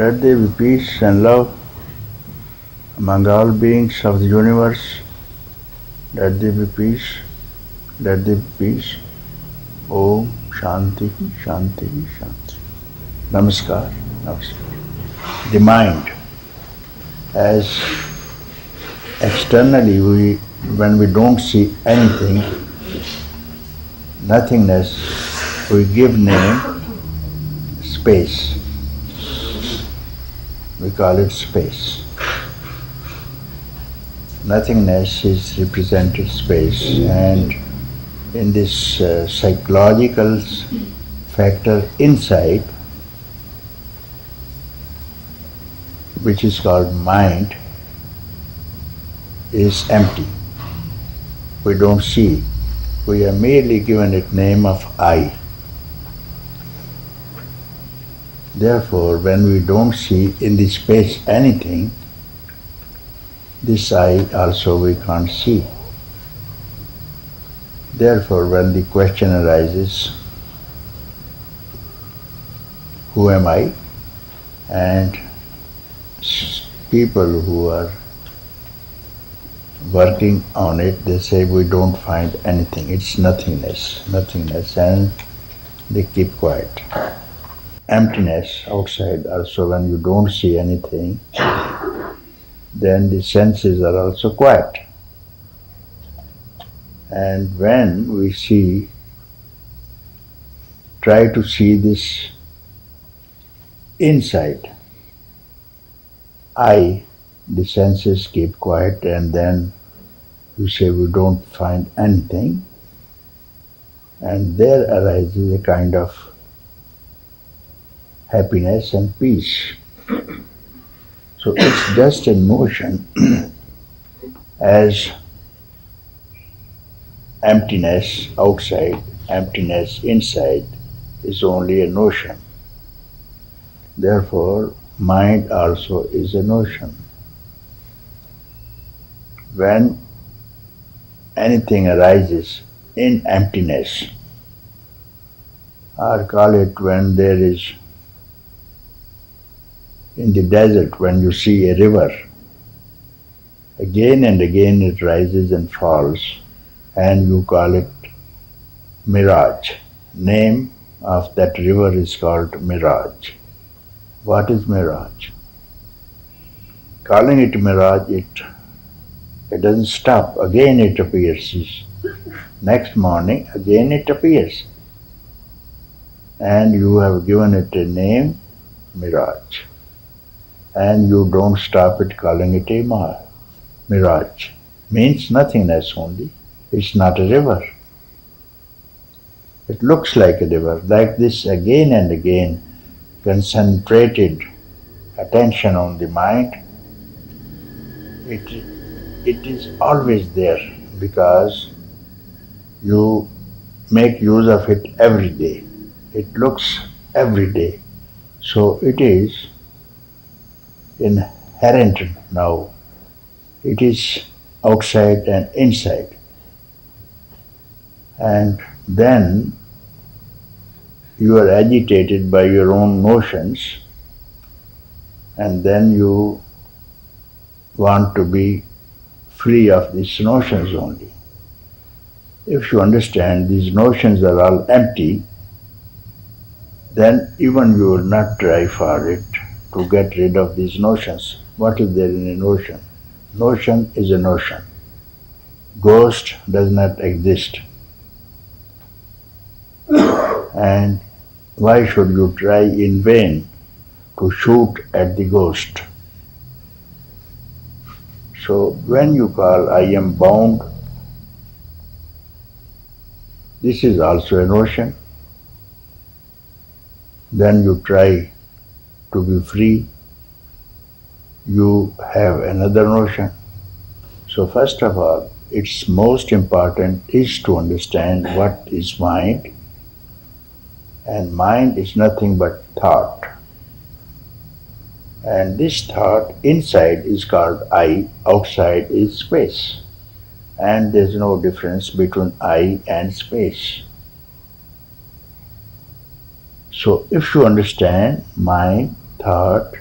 Let there be peace and love among all beings of the universe. Let there be peace. Let there be peace. Om Shanti, Shanti, Shanti. Namaskar, Namaskar. The mind, as externally when we don't see anything, nothingness, we give name space. We call it space. Nothingness is represented space, and in this psychological factor inside, which is called mind, is empty. We don't see. We are merely given it name of I. Therefore, when we don't see in the space anything, this I also we can't see. Therefore, when the question arises, who am I? And people who are working on it, they say we don't find anything. It's nothingness, nothingness, and they keep quiet. Emptiness outside also, when you don't see anything, then the senses are also quiet. And when we try to see this inside, the senses keep quiet, and then you say we don't find anything, and there arises a kind of happiness and peace. So it's just a notion, as emptiness outside, emptiness inside is only a notion. Therefore, mind also is a notion. When anything arises in emptiness, or call it when there is in the desert, when you see a river, again and again it rises and falls, and you call it mirage. Name of that river is called mirage. What is mirage? Calling it mirage, it doesn't stop. Again it appears. Next morning, again it appears. And you have given it a name, mirage. And you don't stop it calling it a mirage. Means nothingness only. It's not a river. It looks like a river. Like this, again and again, concentrated attention on the mind, it is always there, because you make use of it every day. It looks every day. So it is inherent now. It is outside and inside. And then you are agitated by your own notions, and then you want to be free of these notions only. If you understand these notions are all empty, then even you will not try for it to get rid of these notions. What is there in a notion? Notion is a notion. Ghost does not exist. And why should you try in vain to shoot at the ghost? So when you call I am bound, this is also a notion. Then you try to be free, you have another notion. So first of all, it's most important is to understand what is mind, and mind is nothing but thought. And this thought inside is called I, outside is space. And there's no difference between I and space. So if you understand mind, thought,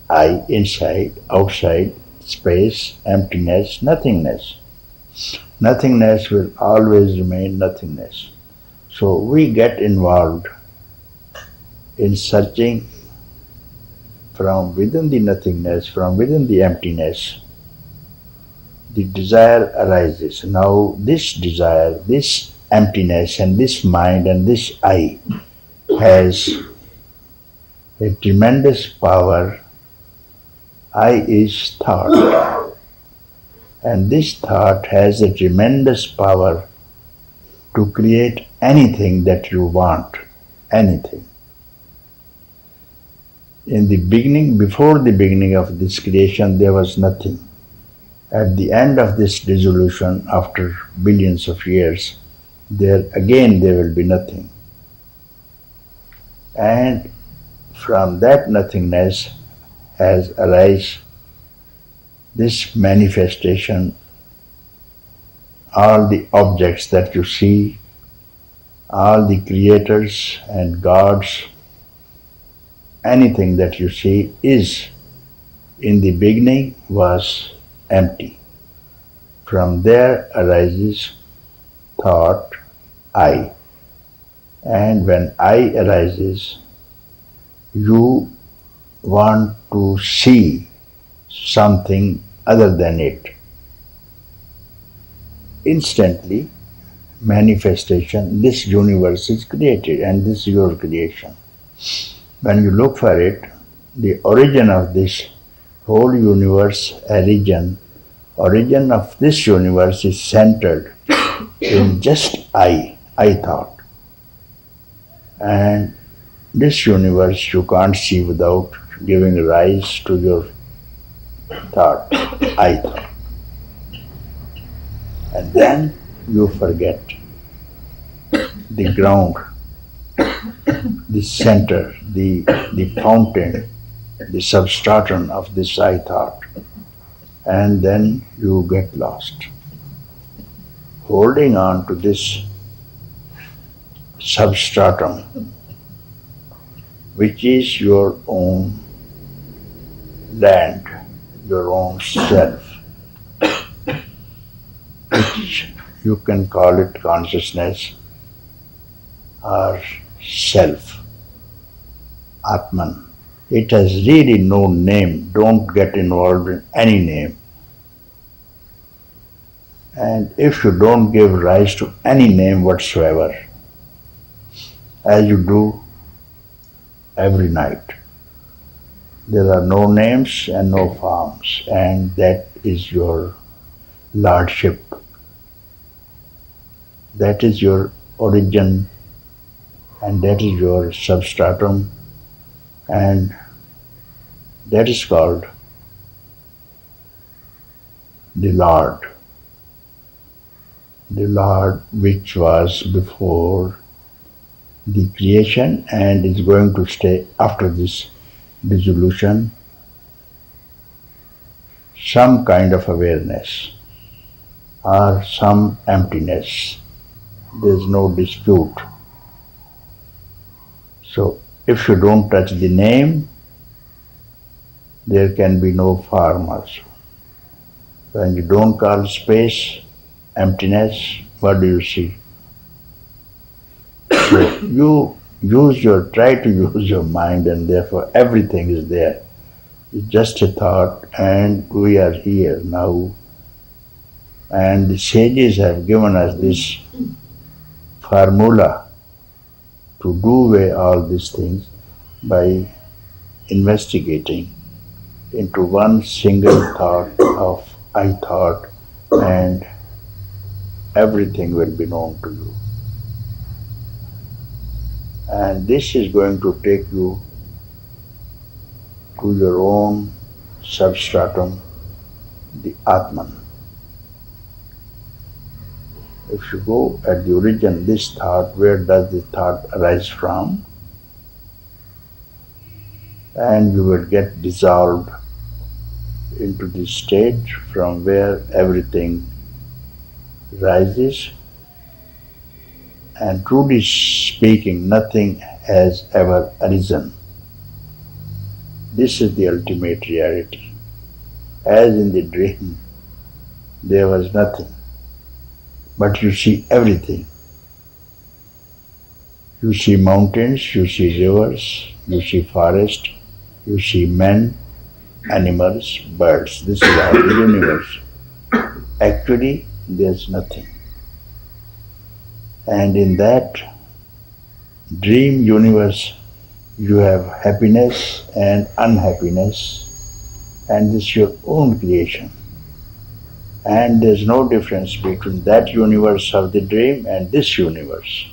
I, inside, outside, space, emptiness, nothingness. Nothingness will always remain nothingness. So we get involved in searching from within the nothingness, from within the emptiness. The desire arises. Now this desire, this emptiness and this mind and this I has a tremendous power. I is thought, and this thought has a tremendous power to create anything that you want, anything. In the beginning, before the beginning of this creation, there was nothing. At the end of this dissolution, after billions of years, there will be nothing. And from that nothingness has arise this manifestation, all the objects that you see, all the creators and gods, anything that you see is in the beginning was empty. From there arises thought, I. And when I arises, you want to see something other than it. Instantly, manifestation, this universe is created and this is your creation. When you look for it, the origin of this whole universe, origin of this universe is centered in just I thought. And this universe you can't see without giving rise to your thought, I thought. And then you forget the ground, the center, the fountain, the substratum of this I thought. And then you get lost. Holding on to this substratum, which is your own land, your own self, which you can call it consciousness or self, Atman. It has really no name. Don't get involved in any name. And if you don't give rise to any name whatsoever, as you do every night, there are no names and no forms, and that is your lordship. That is your origin, and that is your substratum, and that is called the Lord. The Lord which was before the creation and is going to stay after this dissolution, some kind of awareness or some emptiness. There is no dispute. So if you don't touch the name, there can be no form also. When you don't call space emptiness, what do you see? So you try to use your mind, and therefore everything is there. It's just a thought, and we are here now. And the sages have given us this formula to do away all these things by investigating into one single thought of I thought, and everything will be known to you. And this is going to take you to your own substratum, the Atman. If you go at the origin, this thought, where does the thought arise from? And you will get dissolved into the state from where everything rises. And truly speaking, nothing has ever arisen. This is the ultimate reality. As in the dream, there was nothing, but you see everything. You see mountains, you see rivers, you see forest, you see men, animals, birds. This is our universe. Actually, there's nothing. And in that dream universe, you have happiness and unhappiness, and this is your own creation. And there's no difference between that universe of the dream and this universe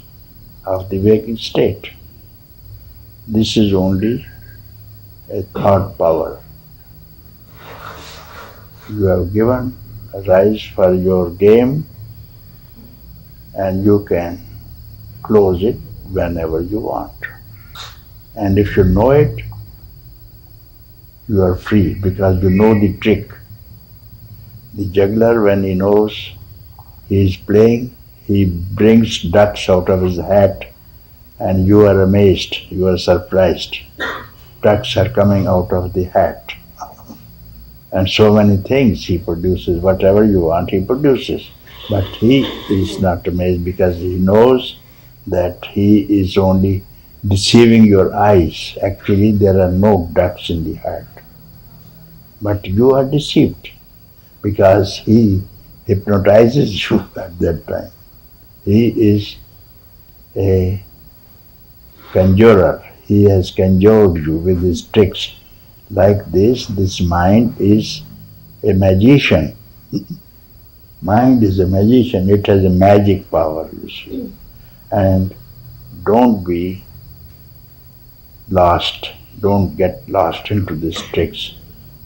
of the waking state. This is only a thought power. You have given a rise for your game, and you can close it whenever you want. And if you know it, you are free because you know the trick. The juggler, when he knows he is playing, he brings ducks out of his hat, and you are amazed, you are surprised. Ducks are coming out of the hat. And so many things he produces, whatever you want, he produces. But he is not amazed because he knows that he is only deceiving your eyes. Actually, there are no ducks in the hat. But you are deceived because he hypnotizes you at that time. He is a conjurer. He has conjured you with his tricks. Like this mind is a magician. Mind is a magician. It has a magic power, you see. And don't be lost. Don't get lost into these tricks.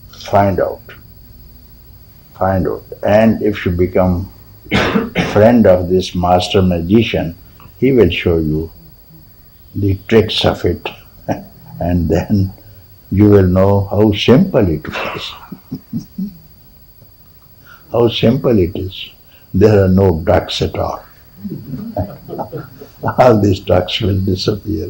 Find out. Find out. And if you become friend of this master magician, he will show you the tricks of it. And then you will know how simple it was. How simple it is. There are no ducks at all. All these ducks will disappear.